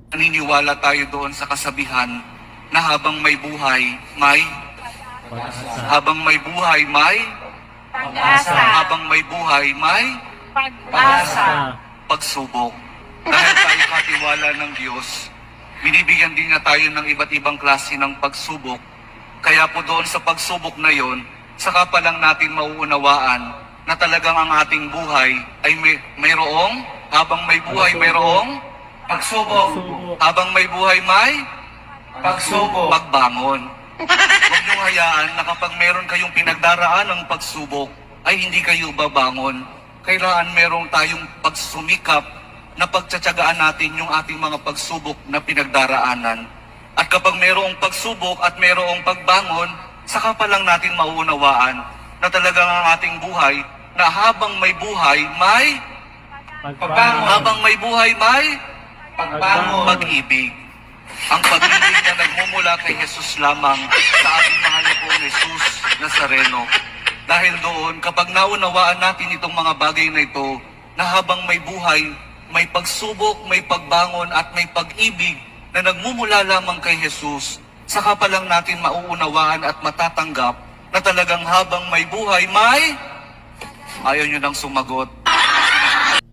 Naniniwala tayo doon sa kasabihan na habang may buhay, may habang may buhay, may Pag-asa. habang may buhay, may Pag-asa. pagsubok. Dahil tayo katiwala ng Diyos, binibigyan din niya tayo ng iba't ibang klase ng pagsubok. Kaya po doon sa pagsubok na yon, saka pa lang natin mauunawaan na talagang ang ating buhay ay mayroong, habang may buhay mayroong pagsubok. Habang may buhay may pagsubok. Pagbangon. Huwag niyong hayaan na kapag meron kayong pinagdaraan ng pagsubok, ay hindi kayo babangon. Kailangan meron tayong pagsumikap na pagtsatsagaan natin yung ating mga pagsubok na pinagdaraanan. At kapag mayroong pagsubok at mayroong pagbangon, saka pa lang natin mauunawaan na talagang ang ating buhay, na habang may buhay, may pagbangon. Habang may buhay, may pagbangon. Pag-ibig. Ang pag-ibig na nagmumula kay Jesus lamang sa ating mahal na pong Jesus Nazareno. Dahil doon, kapag naunawaan natin itong mga bagay na ito, na habang may buhay, may pagsubok, may pagbangon at may pag-ibig na nagmumula lamang kay Jesus, saka pa lang natin mauunawaan at matatanggap na talagang habang may buhay, may ayaw nyo nang sumagot.